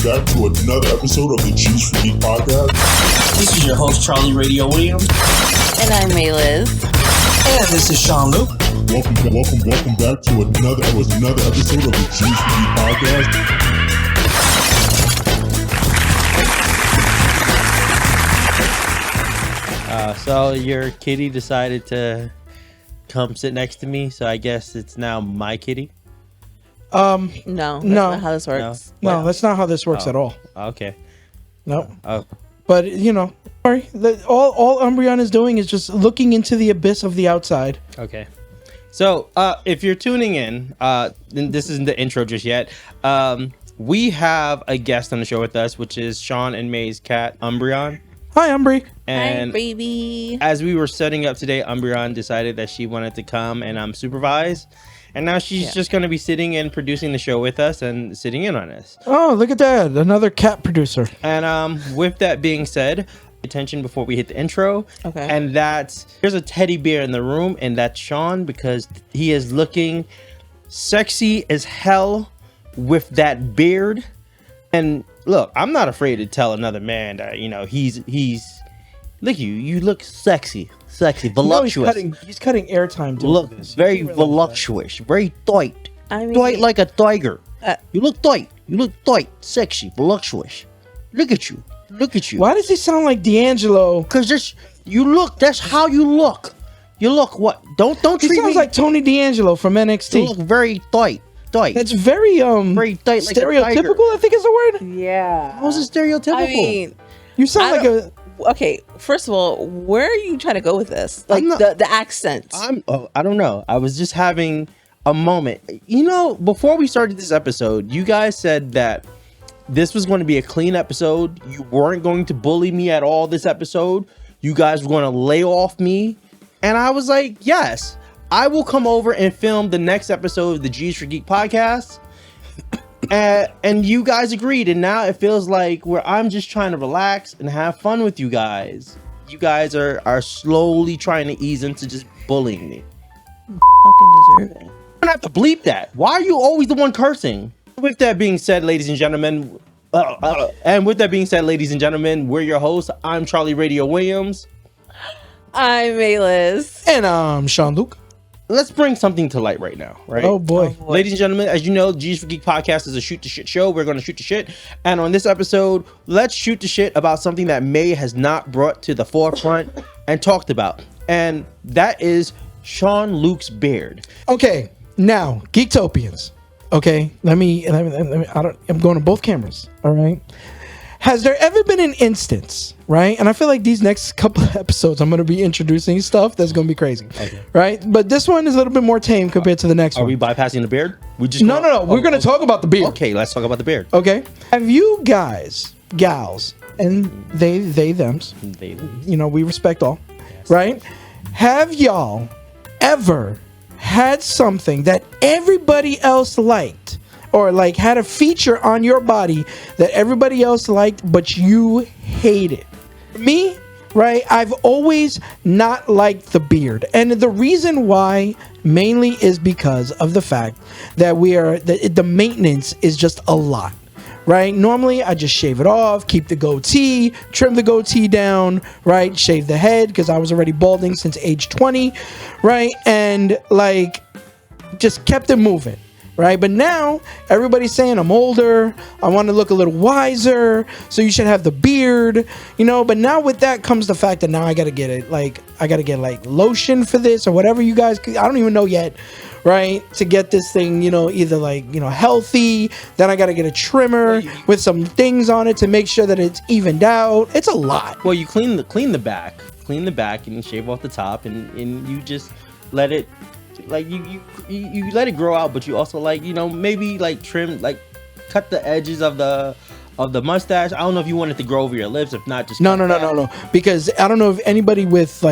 back to another episode of the Geeks podcast. This is your host, Charlie Radio Williams. And I'm Mayliz. And this is Seanluc. Welcome back to another episode of the Geeks podcast. So your kitty decided to come sit next to me, so I guess it's now my kitty. No, that's not how this works. No, that's not how this works at all. Okay. No. Oh. But sorry. All Umbreon is doing is just looking into the abyss of the outside. Okay. So if you're tuning in, this isn't the intro just yet. We have a guest on the show with us, which is Sean and May's cat, Umbreon. Hi, Umbry. And hi, baby. As we were setting up today, Umbreon decided that she wanted to come and supervise. And now she's just going to be sitting and producing the show with us and sitting in on us. Oh, look at that. Another cat producer. And with that being said, attention before we hit the intro. Okay. And there's a teddy bear in the room, and that's Sean, because he is looking sexy as hell with that beard. And look, I'm not afraid to tell another man that, he's look, you look sexy, voluptuous. He's cutting airtime. Look very voluptuous, very tight. Tight like a tiger. You look tight, sexy, voluptuous. Look at you. Why does he sound like D'Angelo? Because that's how you look. You look what? Don't treat me. He sounds like Tony D'Angelo from NXT. You look very tight. That's very very tight, like stereotypical, I think is the word. Yeah. How's it stereotypical? I mean, you sound like a... Okay, first of all, where are you trying to go with this? Like the accent. I don't know. I was just having a moment. Before we started this episode, you guys said that this was going to be a clean episode. You weren't going to bully me at all this episode. You guys were going to lay off me. And I was like, yes, I will come over and film the next episode of the G's for Geek podcast. And you guys agreed. And now it feels like where I'm just trying to relax and have fun with you guys. You guys are slowly trying to ease into just bullying me. Fucking deserve it. I don't have to bleep that. Why are you always the one cursing? With that being said, ladies and gentlemen, we're your hosts. I'm Charlie Radio Williams. I'm Mayliz. And I'm Sean Luc. Let's bring something to light right now, right? Oh boy. Ladies and gentlemen, as you know, G's for Geek podcast is a shoot the shit show. We're going to shoot the shit. And on this episode, let's shoot the shit about something that May has not brought to the forefront and talked about. And that is Seanluc's beard. Okay, now, Geektopians. Okay, I'm going to both cameras, all right? Has there ever been an instance, right? And I feel like these next couple of episodes, I'm going to be introducing stuff that's going to be crazy, right? But this one is a little bit more tame compared to the next one. Are we bypassing the beard? No. We're going to talk about the beard. Okay, let's talk about the beard. Okay. Have you guys, gals, and they, thems, we respect all, right? Have y'all ever had something that everybody else liked, or like had a feature on your body that everybody else liked but you hated? Me, right, I've always not liked the beard, and the reason why mainly is because of the fact that the maintenance is just a lot, right? Normally I just shave it off, keep the goatee, trim the goatee down, right, shave the head because I was already balding since age 20, right, and like just kept it moving, right? But now everybody's saying I'm older, I want to look a little wiser, so you should have the beard, but now with that comes the fact that now I gotta get lotion for this or whatever you guys, I don't even know yet, right, to get this thing, either healthy, then I gotta get a trimmer with some things on it to make sure that it's evened out. It's a lot. Well, you clean the back and you shave off the top and you just let it, like you let it grow out, but you also maybe trim, cut the edges of the mustache. I don't know if you want it to grow over your lips. If not, just no, because I don't know if anybody with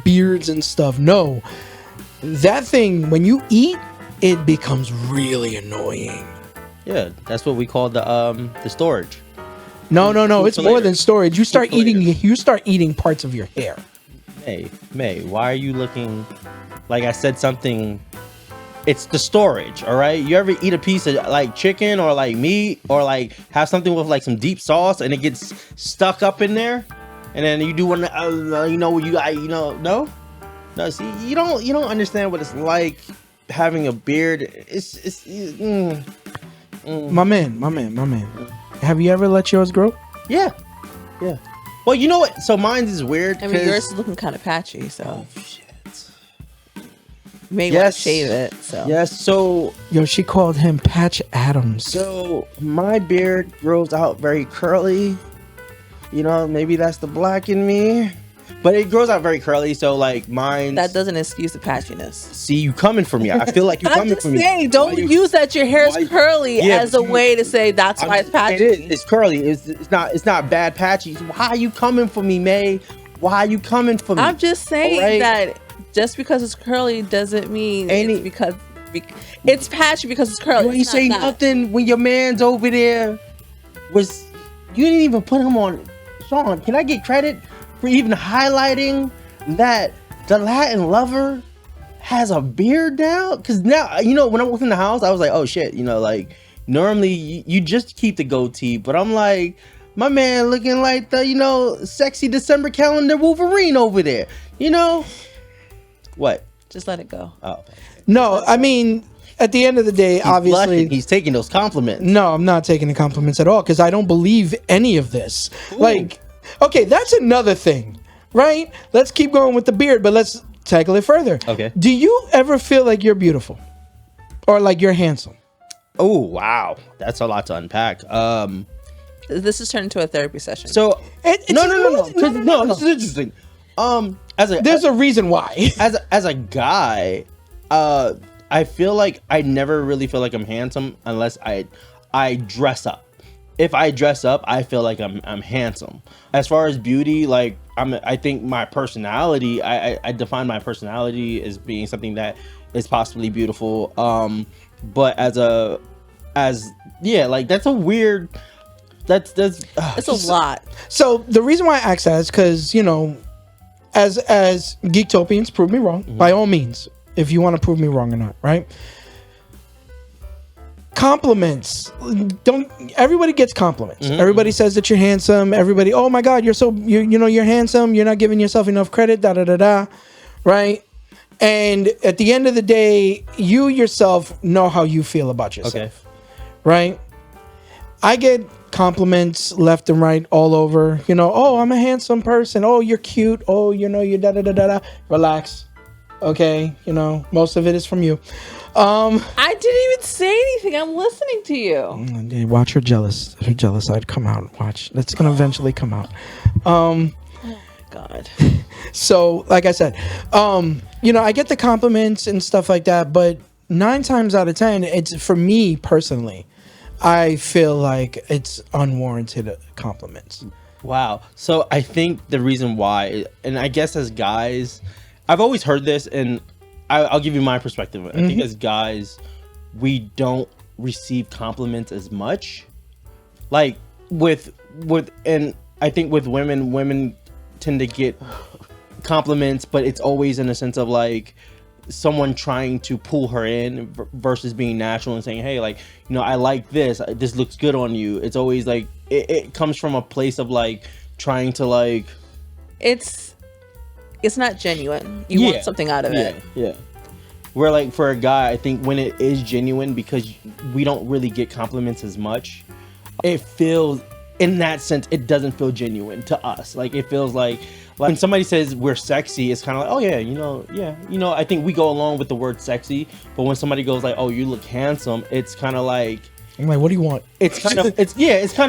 beards and stuff know that thing when you eat it becomes really annoying. Yeah, that's what we call the storage. No, it's more than storage. You start eating parts of your hair. May, why are you looking like I said something it's the storage. All right, you ever eat a piece of like chicken or like meat or like have something with like some deep sauce and it gets stuck up in there, and then you do one, no, see, you don't understand what it's like having a beard. My man. Have you ever let yours grow? Yeah. Well, you know what? So mine is weird. I mean, yours is looking kind of patchy, so. Oh shit. You may want to shave it. So. Yes. So. Yo, she called him Patch Adams. So my beard grows out very curly. You know, maybe that's the black in me. But it grows out very curly, so like mine. That doesn't excuse the patchiness. See, you coming for me. I feel like you coming for me. I'm just saying, don't use that your hair's curly as a way to say that's why it's patchy. It is. It's curly. It's not bad patchy. So why are you coming for me, May? Why are you coming for me? I'm just saying that just because it's curly doesn't mean it's because it's patchy because it's curly. You ain't say nothing when your man's over there. You didn't even put him on. Sean, can I get credit for even highlighting that the Latin lover has a beard now? Because now, when I walked in the house, I was like, oh shit, like normally you just keep the goatee, but I'm like, my man looking like the, sexy December calendar Wolverine over there, What? Just let it go. Oh. No, I mean, at the end of the day, obviously. He's taking those compliments. No, I'm not taking the compliments at all because I don't believe any of this. Ooh. Like, okay, that's another thing, right? Let's keep going with the beard, but let's tackle it further. Okay. Do you ever feel like you're beautiful or like you're handsome? Oh, wow. That's a lot to unpack. This has turned into a therapy session. So, no, this is interesting. There's a reason why. As a guy, I feel like I never really feel like I'm handsome unless I dress up. If I dress up, I feel like I'm handsome. As far as beauty, like I think my personality, I define my personality as being something that is possibly beautiful. But that's a weird. It's a lot. So the reason why I ask that is because as Geektopians, prove me wrong by all means. If you want to prove me wrong or not, right? Compliments. Everybody gets compliments. Mm-hmm. Everybody says that you're handsome. Everybody, oh my God, you're handsome. You're not giving yourself enough credit. Da da da da. Right? And at the end of the day, you yourself know how you feel about yourself. Okay. Right? I get compliments left and right all over. Oh, I'm a handsome person. Oh, you're cute. Oh, you're da da da da da. Relax. Okay, most of it is from you. I didn't even say anything. I'm listening to you. Watch her jealous side come out. Watch. That's gonna eventually come out. Oh God. So, like I said, I get the compliments and stuff like that, but 9 times out of 10, it's for me personally, I feel like it's unwarranted compliments. Wow. So I think the reason why, and I guess as guys, I've always heard this, and I'll give you my perspective. I think as guys, we don't receive compliments as much. Like and I think with women tend to get compliments, but it's always in a sense of like someone trying to pull her in versus being natural and saying, hey, like, I like this. This looks good on you. It's always like it comes from a place of like trying to like. It's not genuine. You want something out of it. Yeah. Where like for a guy, I think when it is genuine, because we don't really get compliments as much, it feels, in that sense, it doesn't feel genuine to us. Like it feels like when somebody says we're sexy, it's kind of like, oh yeah, I think we go along with the word sexy. But when somebody goes like, oh, you look handsome, it's kind of like, I'm like, what do you want? It's kind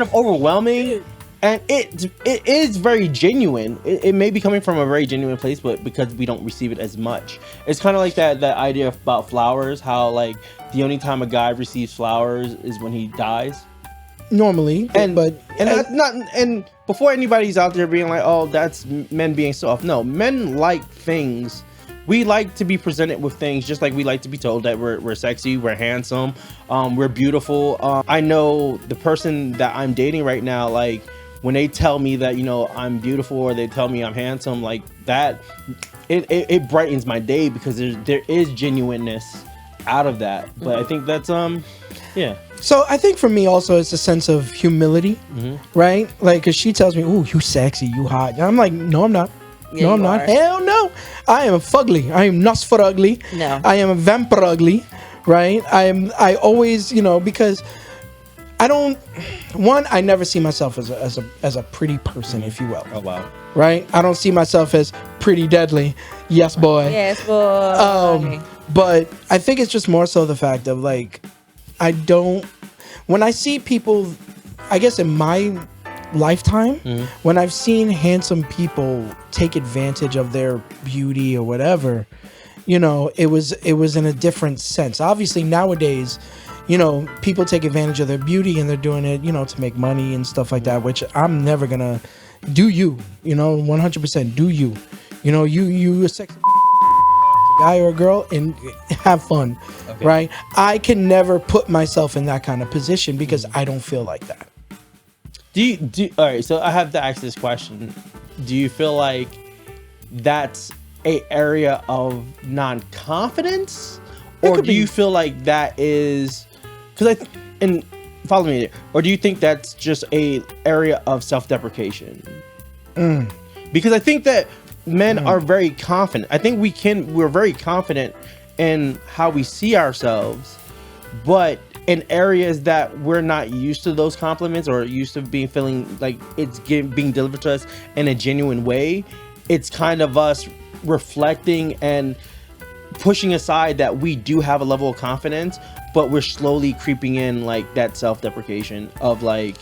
of overwhelming. And it is very genuine. It may be coming from a very genuine place, but because we don't receive it as much, it's kind of like that idea about flowers. How like the only time a guy receives flowers is when he dies. Normally, and that's not. And before anybody's out there being like, oh, that's men being soft. No, men like things. We like to be presented with things just like we like to be told that we're sexy, we're handsome, we're beautiful. I know the person that I'm dating right now, like. When they tell me that, I'm beautiful or they tell me I'm handsome, like that, it brightens my day because there is genuineness out of that. But I think that's yeah. So I think for me also it's a sense of humility, right? Like, cause she tells me, "Ooh, you sexy, you hot," and I'm like, "No, I'm not. Yeah, no, I'm not. Hell no. I am fugly. I am not for ugly. No. I am a vampire ugly, right? I always, because I don't. One, I never see myself as a pretty person, if you will. Oh wow. Right? I don't see myself as pretty deadly. Yes, boy. Yes, boy. But I think it's just more so the fact of like, when I see people, I guess in my lifetime, when I've seen handsome people take advantage of their beauty or whatever, it was in a different sense. Obviously nowadays, people take advantage of their beauty and they're doing it, to make money and stuff like that, which I'm never gonna do. 100% do you. You a sexy guy or a girl and have fun, right? I can never put myself in that kind of position because I don't feel like that. All right, so I have to ask this question. Do you feel like that's a area of non-confidence? Or do you feel like that is... and follow me there. Or do you think that's just a area of self-deprecation? Because I think that men are very confident. I think we're very confident in how we see ourselves, but in areas that we're not used to those compliments or used to feeling like it's being delivered to us in a genuine way, it's kind of us reflecting and pushing aside that we do have a level of confidence, but we're slowly creeping in like that self-deprecation of like,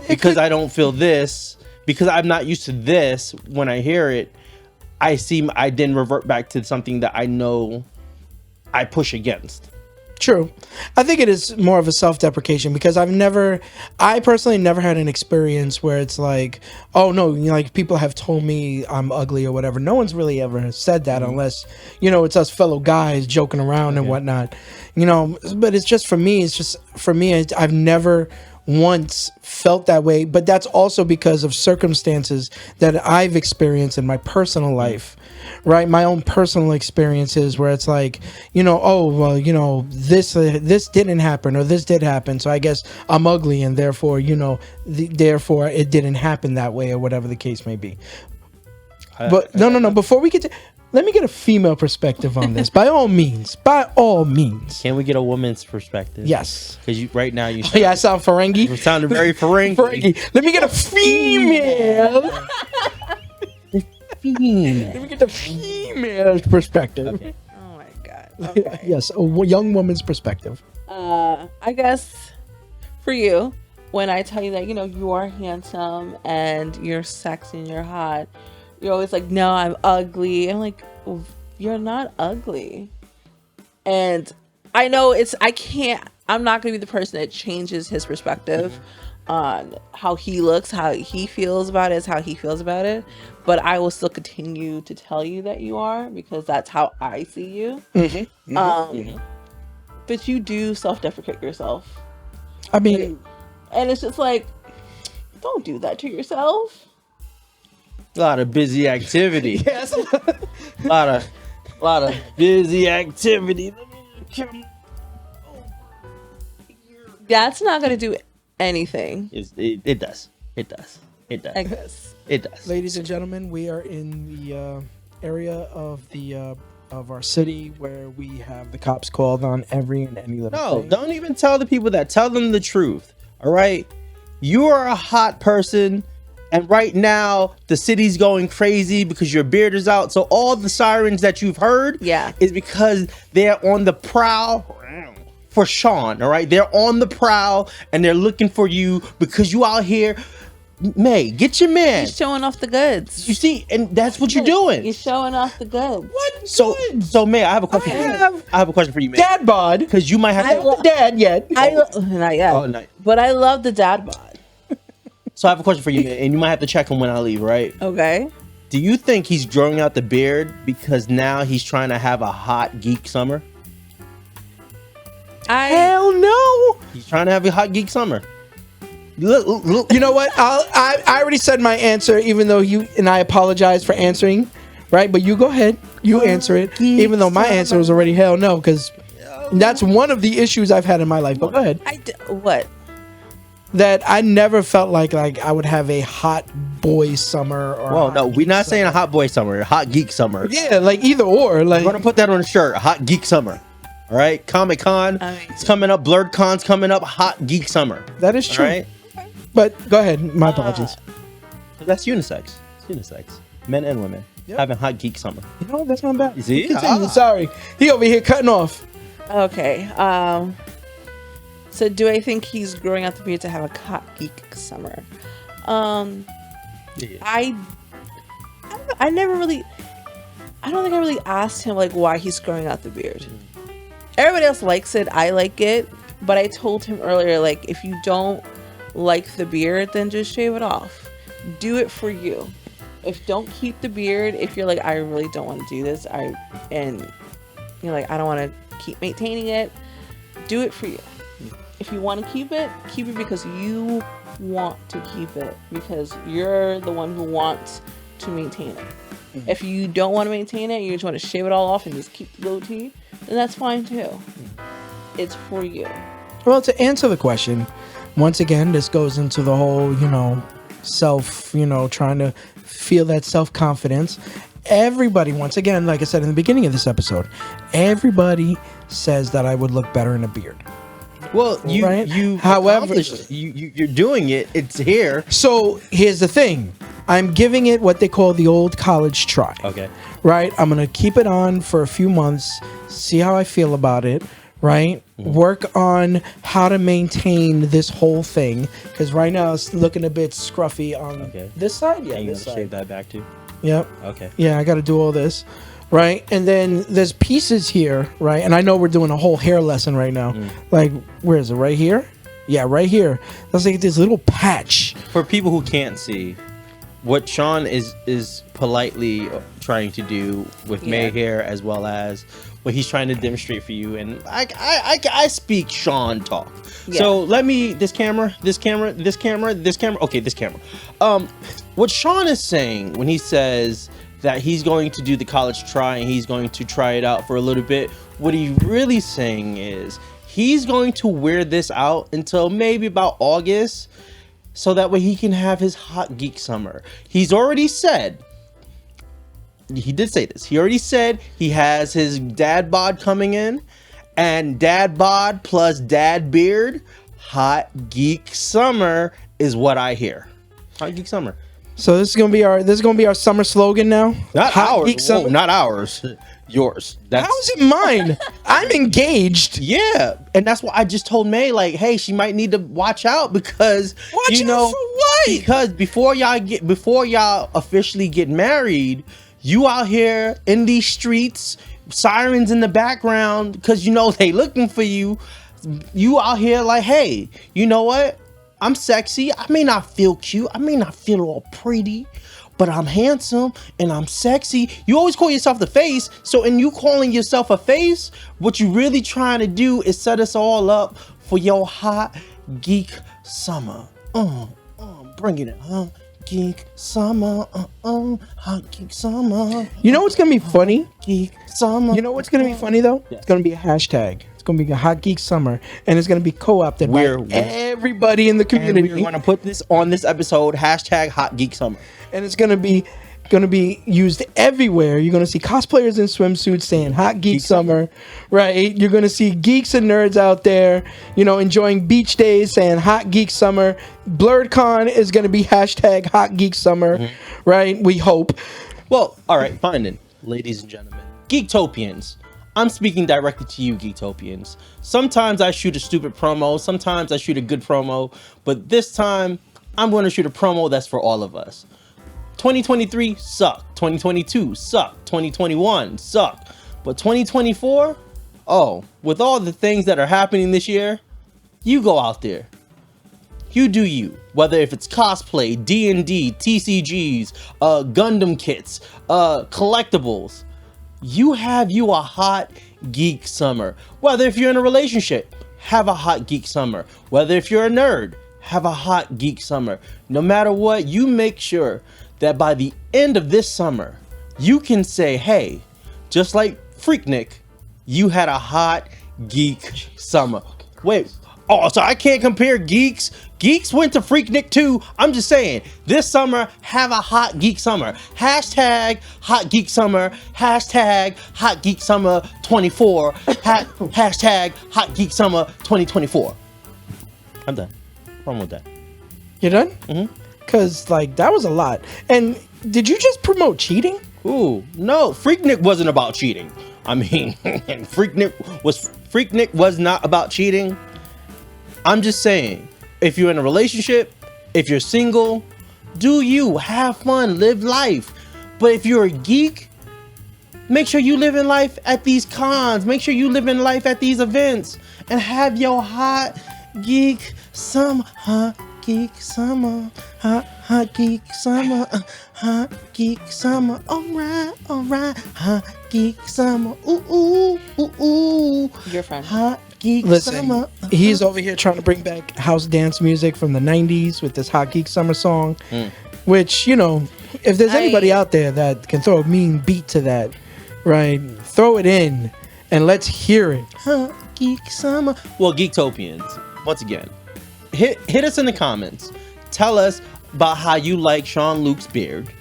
because I don't feel this, because I'm not used to this, when I hear it, I then revert back to something that I know I push against. True. I think it is more of a self-deprecation because I personally never had an experience where it's like, oh no, like people have told me I'm ugly or whatever. No one's really ever said that unless, it's us fellow guys joking around and whatnot, but it's just for me, I've never once felt that way, but that's also because of circumstances that I've experienced in my personal life, right? My own personal experiences where it's like, oh, well, this didn't happen or this did happen. So I guess I'm ugly and therefore, therefore it didn't happen that way or whatever the case may be. But no. Before we get to, let me get a female perspective on this. By all means. Can we get a woman's perspective? Yes. Because right now you. I sound Ferengi. You sounded very Ferengi. Let me get a female. Let me get the female perspective. Okay. Oh my god. Okay. Yes, a young woman's perspective. I guess for you, when I tell you that you are handsome and you're sexy and you're hot, you're always like, no, I'm ugly. I'm like, you're not ugly. And I know I'm not gonna be the person that changes his perspective on how he looks, how he feels about it, is how he feels about it. But I will still continue to tell you that you are, because that's how I see you. But you do self-deprecate yourself. I mean, and it's just like, don't do that to yourself. A lot of busy activity. Yes. a lot of busy activity. That's not gonna do anything. It does. I guess. It does. Ladies and gentlemen, we are in the area of our city where we have the cops called on every and any little thing. Don't even tell the people that. Tell them the truth. All right? You are a hot person, and right now the city's going crazy because your beard is out. So all the sirens that you've heard is because they're on the prowl for Sean. All right? They're on the prowl and they're looking for you because you out here. May, get your man. He's showing off the goods. You see, and that's what you're doing. You're showing off the goods. What? So May, I have a question. I have a question for you, May. Dad bod, because you might have. I love dad yet. Not yet. Oh, no. But I love the dad bod. So I have a question for you, May, and you might have to check him when I leave, right? Okay. Do you think he's growing out the beard because now he's trying to have a hot geek summer? Hell no. He's trying to have a hot geek summer. Look. You know what? I already said my answer, even though I apologize for answering, right? But you go ahead, you answer it, even though my answer was already hell no, because That's one of the issues I've had in my life. But go ahead. What? That I never felt like I would have a hot boy summer. Or Well, no, we're not saying a hot boy summer, hot geek summer. Yeah, like either or. Like, I'm gonna put that on a shirt. Hot geek summer. All right, Comic Con. It's coming up. Blurred Con's coming up. Hot geek summer. that is true. All right. But go ahead. My apologies. That's unisex. It's unisex. Men and women having hot geek summer. You know, that's not bad. You see? Continue. Sorry. He over here cutting off. Okay. So do I think he's growing out the beard to have a hot geek summer? Yeah. I never really. I don't think I really asked him like why he's growing out the beard. Everybody else likes it. I like it, but I told him earlier like if you don't like the beard, then just shave it off. Do it for you. If don't keep the beard, if you're like I really don't want to do this, and you're like I don't want to keep maintaining it, do it for you. If you want to keep it because you want to keep it because you're the one who wants to maintain it. If you don't want to maintain it, you just want to shave it all off and just keep the goatee, then that's fine too. It's for you. Well, to answer the question, once again, this goes into the whole, self, trying to feel that self-confidence. Everybody, once again, like I said in the beginning of this episode, everybody says that I would look better in a beard. Well, However, you're doing it. It's here. So here's the thing. I'm giving it what they call the old college try. Okay. Right? I'm going to keep it on for a few months, see how I feel about it, right? Work on how to maintain this whole thing. Because right now it's looking a bit scruffy on this side. Yeah, And you this gotta side. shave that back too. Yep. Okay. Yeah, I got to do all this. Right? And then there's pieces here, right? And I know we're doing a whole hair lesson right now. Like, where is it? Right here? Yeah, right here. That's like this little patch. For people who can't see, what Sean is politely trying to do with May hair, as well as what he's trying to demonstrate for you, and I speak Sean talk. So let me this camera. Okay, this camera. What Sean is saying when he says that he's going to do the college try and he's going to try it out for a little bit, what he's really saying is he's going to wear this out until maybe about August, so that way he can have his hot geek summer. He's already said, he did say this, he already said he has his dad bod coming in, and dad bod plus dad beard, hot geek summer is what I hear. Hot geek summer. So this is gonna be our summer slogan now. Not Hot ours. Geek Summer. Whoa, not ours. Yours. How's it mine? I'm engaged. Yeah, and that's why I just told May, like, hey, she might need to watch out because Watch out for what? Because before y'all officially get married, you out here in these streets, sirens in the background, because they looking for you. You out here like, hey, you know what? I'm sexy. I may not feel cute. I may not feel all pretty, but I'm handsome and I'm sexy. You always call yourself the face. So in you calling yourself a face, what you really trying to do is set us all up for your hot geek summer. Bring it in, huh? Geek summer, hot geek summer. You know what's gonna be funny? Geek summer. You know what's gonna be funny though? It's gonna be a hashtag. It's gonna be a Hot Geek Summer, and it's gonna be co-opted by everybody in the community. And we're gonna put this on this episode, hashtag Hot Geek Summer, and it's gonna be used everywhere. You're gonna see cosplayers in swimsuits saying Hot Geek Summer, right? You're gonna see geeks and nerds out there, enjoying beach days saying Hot Geek Summer. Blurred Con is gonna be hashtag Hot Geek Summer, right? We hope. Well, all right, fine then, ladies and gentlemen, Geektopians. I'm speaking directly to you, Geektopians. Sometimes I shoot a stupid promo, sometimes I shoot a good promo, but this time I'm going to shoot a promo that's for all of us. 2023 sucked, 2022 sucked, 2021 sucked, but 2024, with all the things that are happening this year, you go out there. You do you. Whether if it's cosplay, D&D, TCGs, Gundam kits, collectibles, you have you a hot geek summer. Whether if you're in a relationship, have a hot geek summer. Whether if you're a nerd, have a hot geek summer. No matter what, you make sure that by the end of this summer, you can say, hey, just like Freaknik, you had a hot Geek Summer. Wait. Oh, so I can't compare Geeks. Geeks went to Freaknik too. I'm just saying, this summer, have a Hot Geek Summer. Hashtag Hot Geek Summer. Hashtag Hot Geek Summer 24. Hashtag Hot Geek Summer 2024. I'm done. I'm with that. You're done? Mm-hmm. Because, like, that was a lot. And did you just promote cheating? Ooh, no. Freaknik wasn't about cheating. I mean, Freaknik was not about cheating. I'm just saying, if you're in a relationship, if you're single, do you have fun, live life. But if you're a geek, make sure you live in life at these cons. Make sure you live in life at these events and have your hot geek summer, hot geek summer, hot geek summer, hot geek summer. All right, hot geek summer. Ooh, ooh, ooh, ooh. Your friend. Hot Geek Listen, Summer. he's over here trying to bring back house dance music from the 90s with this Hot Geek Summer song, which, you know, if there's anybody out there that can throw a mean beat to that, right, throw it in and let's hear it. Hot Geek Summer. Well, Geektopians, once again, hit us in the comments. Tell us about how you like Seanluc's beard.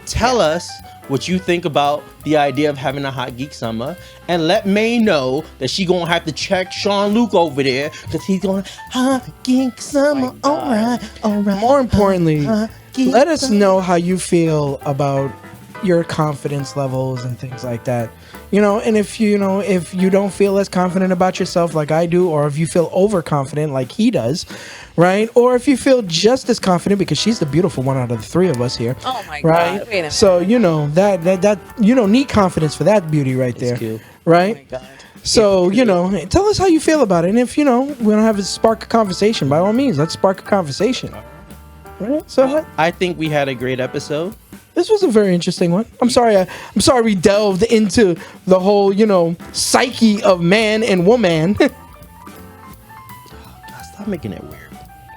Tell us what you think about the idea of having a Hot Geek Summer, and let May know that she gonna have to check Seanluc over there because he's gonna Hot Geek Summer. All right. More importantly, Hot Geek let us Summer. know how you feel about your confidence levels and things like that. You know, and if you don't feel as confident about yourself like I do, or if you feel overconfident like he does, right? Or if you feel just as confident, because she's the beautiful one out of the three of us here. Oh my right? God. Wait a minute. So, you know, that you don't need confidence for that beauty right there. cute. Right? Oh my God. So, you know, tell us how you feel about it. And if, you know, we don't have a spark a conversation, by all means, let's spark a conversation. Right? So I think we had a great episode. this was a very interesting one. I'm sorry we delved into the whole, you know, psyche of man and woman. God, stop making it weird.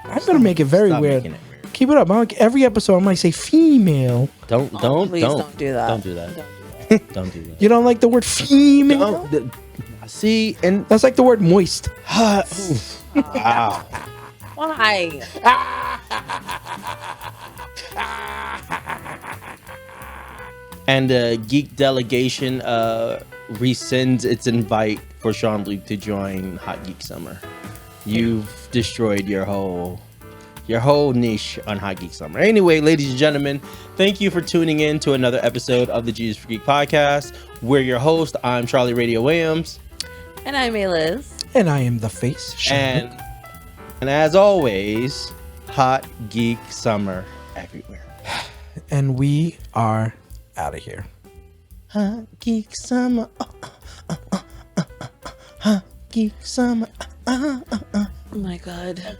I'm gonna make it very Stop weird. making it weird. Keep it up. Every episode I might say female. Don't Please don't do that. Don't do that. Don't do that. You don't like the word female? Don't- See, and That's like the word moist. wow. Why? And the geek delegation rescinds its invite for Seanluc to join Hot Geek Summer. You've destroyed your whole niche on Hot Geek Summer. Anyway, ladies and gentlemen, thank you for tuning in to another episode of the Jesus for Geek podcast. We're your host. I'm Charlie Radio Williams. And I'm Mayliz. And I am the face. And as always, Hot Geek Summer everywhere. And we are out of here. Hot Geek Summer. Hot Geek Summer. Oh my God.